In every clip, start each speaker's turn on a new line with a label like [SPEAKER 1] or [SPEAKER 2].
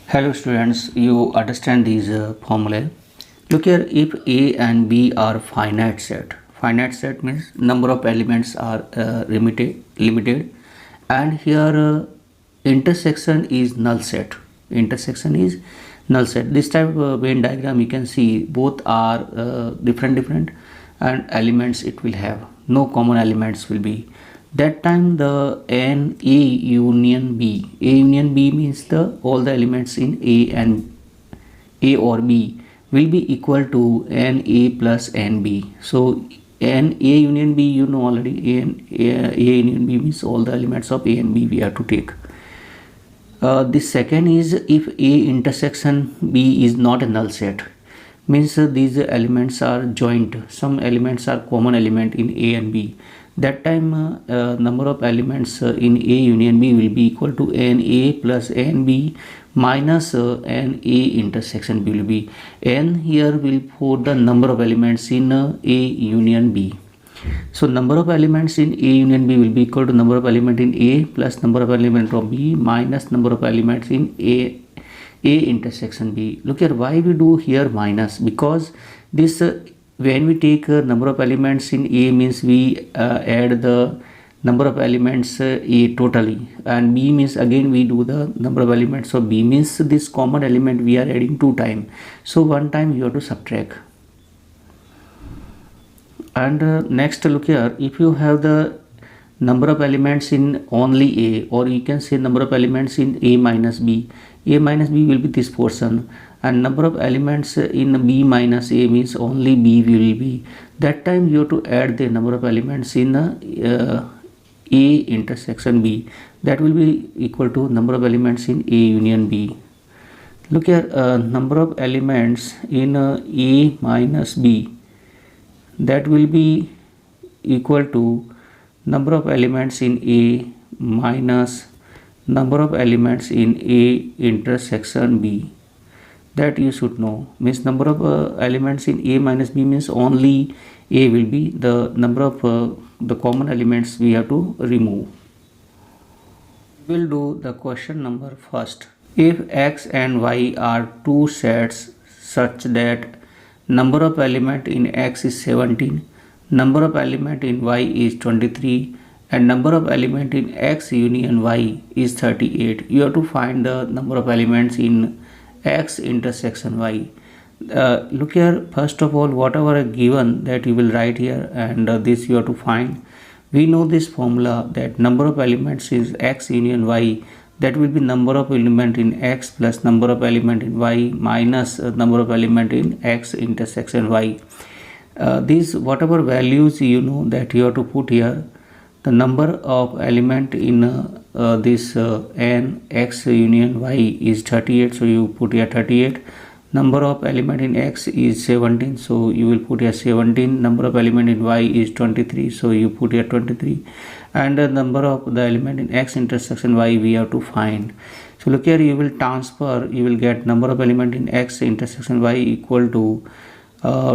[SPEAKER 1] Hello students, you understand these formulae. Look here, if A and B are finite set means number of elements are limited, and here intersection is null set. Intersection is null set. This type of Venn diagram you can see both are different and elements it will have. No common elements will be. That time the n A union B. A union B means the all the elements in A and A or B will be equal to n A plus n B. So n A union B you know already. A union B means all the elements of A and B we have to take. The second is if A intersection B is not a null set, means these elements are joint. Some elements are common element in A and B. That time number of elements in A union B will be equal to NA plus NB minus NA intersection B will be. N here will put the number of elements in A union B. So number of elements in A union B will be equal to number of element in A plus number of element of B minus number of elements in A intersection B. Look here, why we do here minus? Because this when we take number of elements in A means we add the number of elements A totally, and B means again we do the number of elements of B, means this common element we are adding two times, so one time you have to subtract. And next look here, if you have the number of elements in only A, or you can say number of elements in A minus B will be this portion, and number of elements in B minus A means only B will be. That time you have to add the number of elements in A intersection B, that will be equal to number of elements in A union B. Look here, number of elements in A minus B, that will be equal to number of elements in A minus number of elements in A intersection B. That you should know, means number of elements in A minus B means only A will be, the number of the common elements we have to remove. We will do the question number first. If X and Y are two sets such that number of element in X is 17, number of element in Y is 23, and number of element in X union Y is 38, you have to find the number of elements in X intersection Y. Look here, first of all whatever given that you will write here, and this you have to find. We know this formula that number of elements is X union Y, that will be number of element in X plus number of element in Y minus number of element in X intersection Y. These whatever values you know that you have to put here. The number of element in this n X union Y is 38, so you put here 38. Number of element in X is 17, so you will put here 17. Number of element in Y is 23, so you put here 23. And the number of the element in X intersection Y we have to find. So look here, you will transfer, you will get number of element in X intersection Y equal to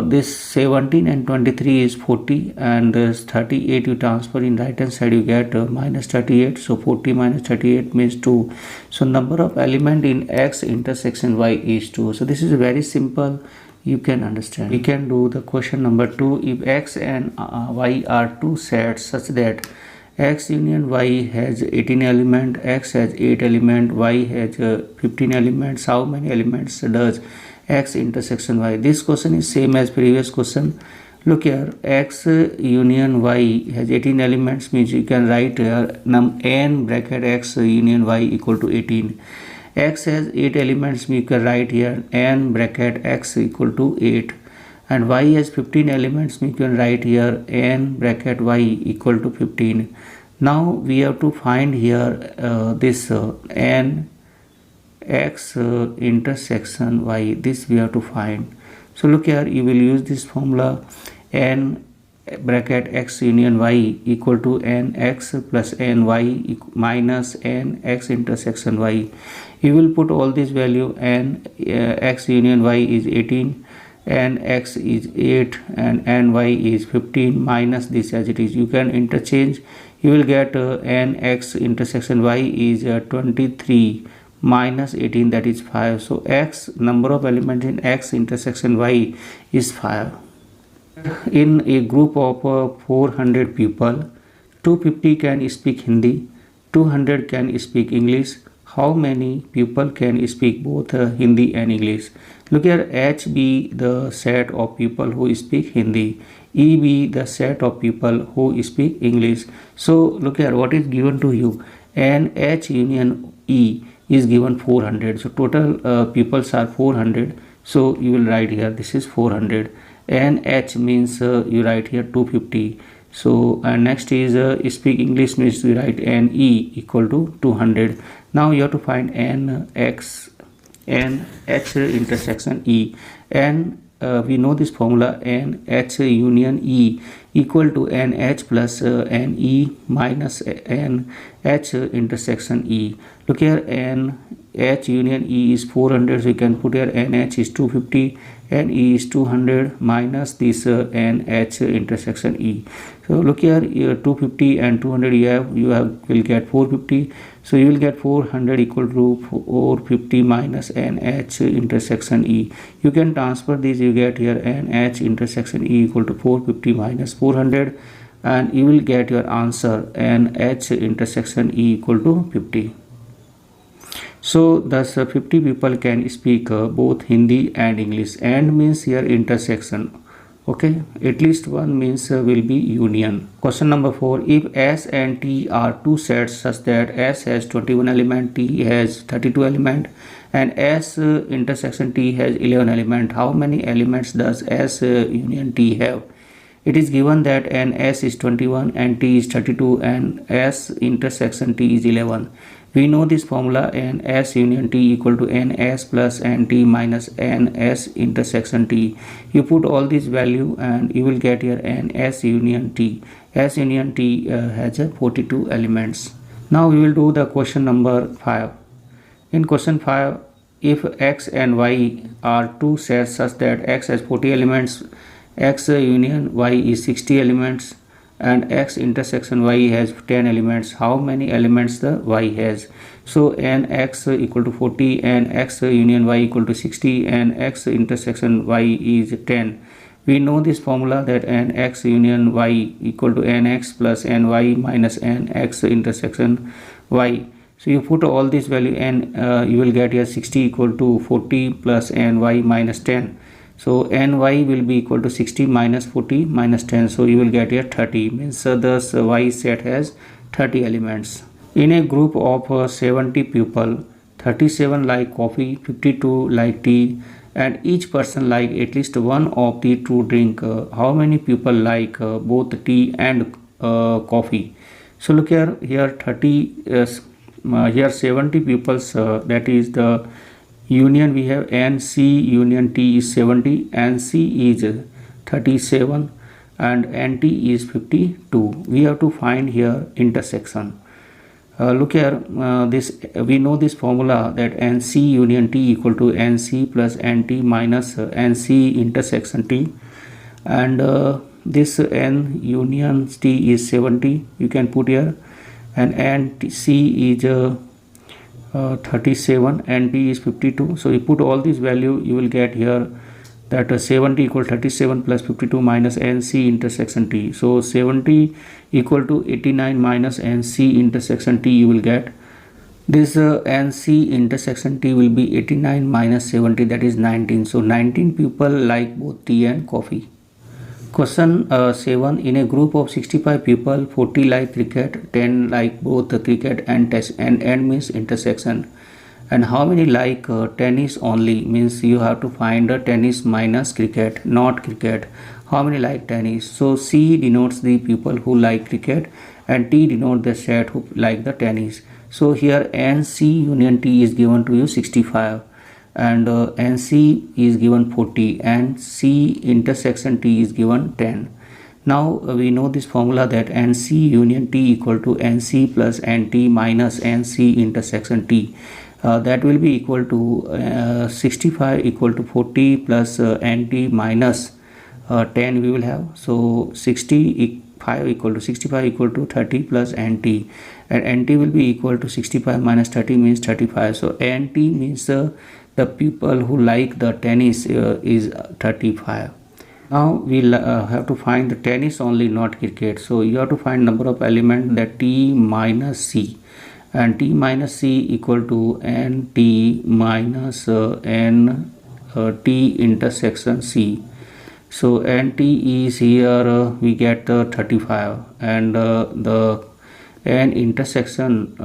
[SPEAKER 1] this 17 and 23 is 40, and this 38 you transfer in right hand side, you get minus 38, so 40 minus 38 means 2. So number of element in X intersection Y is 2. So this is very simple, you can understand. We can do the question number 2. If X and Y are two sets such that X union Y has 18 element, X has 8 element, Y has 15 elements, how many elements does X intersection Y? This question is same as previous question. Look here, X union Y has 18 elements, means you can write here n bracket X union Y equal to 18. X has 8 elements, you can write here n bracket X equal to 8. And Y has 15 elements, you can write here n bracket Y equal to 15. Now we have to find here this n X intersection Y, this we have to find. So look here, you will use this formula n bracket X union Y equal to n X plus n Y minus n X intersection Y. You will put all this value, n X union Y is 18, n X is 8, and n Y is 15 minus this as it is. You can interchange, you will get n X intersection Y is 23 minus 18, that is 5. So x, number of elements in x intersection y is 5. In a group of 400 people, 250 can speak Hindi, 200 can speak English. How many people can speak both Hindi and English? Look here, H be the set of people who speak Hindi, E be the set of people who speak English. So look here, what is given to you? And H union E is given 400. So total peoples are 400. So you will write here, this is 400. And H means you write here 250. So next is speak English means you write N E equal to 200. Now you have to find N X N H intersection E. And we know this formula, N H union E equal to N H plus N E minus N H intersection E. Look here, N H union E is 400, so you can put here N H is 250, N E is 200 minus this N H intersection E. So look here, 250 and 200 you will get 450. So you will get 400 equal to 450 minus N H intersection E. You can transfer this, you get here N H intersection E equal to 450 minus 400, and you will get your answer N H intersection E equal to 50. So thus 50 people can speak both Hindi and English. And means here intersection. Okay, at least one means will be union. Question number 4. If S and T are two sets such that S has 21 element, T has 32 element, and S intersection T has 11 element, how many elements does S union T have? It is given that n S is 21 and T is 32 and S intersection T is 11. We know this formula, n S union T equal to n S plus n T minus n S intersection T. You put all this value and you will get here n S union T. S union T has 42 elements. Now we will do the question number 5. In question 5, if X and Y are two sets such that X has 40 elements, X union Y is 60 elements, and X intersection Y has 10 elements, how many elements the Y has? So n X equal to 40 and X union Y equal to 60 and X intersection Y is 10. We know this formula, that n X union Y equal to n X plus n Y minus n X intersection Y. So you put all this value and you will get here 60 equal to 40 plus n Y minus 10. So ny will be equal to 60 minus 40 minus 10. So you will get here 30. Means thus Y set has 30 elements. In a group of 70 people, 37 like coffee, 52 like tea, and each person like at least one of the two drink. How many people like both tea and coffee? So look here, here 70 peoples, that is the union we have n C union T is 70, and C is 37 and NT is 52. We have to find here intersection. Look here, this we know this formula, that NC union T equal to NC plus NT minus NC intersection T, and this N union T is 70, you can put here, and NC is 37 and T is 52. So you put all these value, you will get here that 70 equal 37 plus 52 minus NC intersection T. So 70 equal to 89 minus NC intersection T you will get. This NC intersection T will be 89 minus 70, that is 19. So 19 people like both tea and coffee. Question 7. In a group of 65 people, 40 like cricket, 10 like both cricket and test, and means intersection. And how many like tennis only? Means you have to find tennis minus cricket, not cricket. How many like tennis? So C denotes the people who like cricket and T denotes the set who like the tennis. So here NC union T is given to you 65. And NC is given 40 and C intersection T is given 10. Now we know this formula, that NC union T equal to NC plus NT minus NC intersection T. That will be equal to 65 equal to 40 plus NT minus 10 we will have. So 65 equal to 30 plus NT, and NT will be equal to 65 minus 30 means 35. So NT means the people who like the tennis is 35. Now we'll have to find the tennis only, not cricket. So you have to find number of elements, that T minus C, and T minus C equal to NT minus N T intersection C. So NT is here we get 35, and the N intersection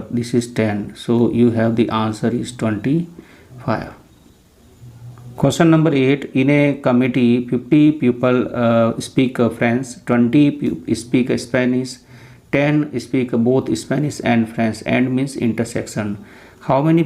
[SPEAKER 1] this is 10. So you have the answer is 25. Question number 8. In a committee, 50 people speak French, 20 speak Spanish, 10 speak both Spanish and French, and means intersection. How many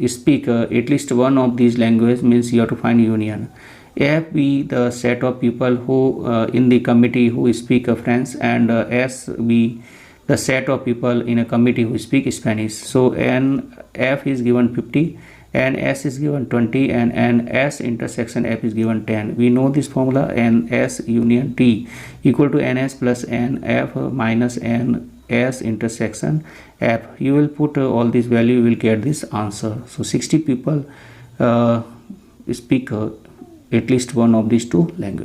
[SPEAKER 1] speak at least one of these languages, means you have to find union. F be the set of people who in the committee who speak French, and S be the set of people in a committee who speak Spanish. So N F is given 50, and S is given 20, and S intersection F is given 10. We know this formula, N S union T equal to NS plus N F minus N S intersection F. You will put all this value, you will get this answer. So 60 people speak at least one of these two languages.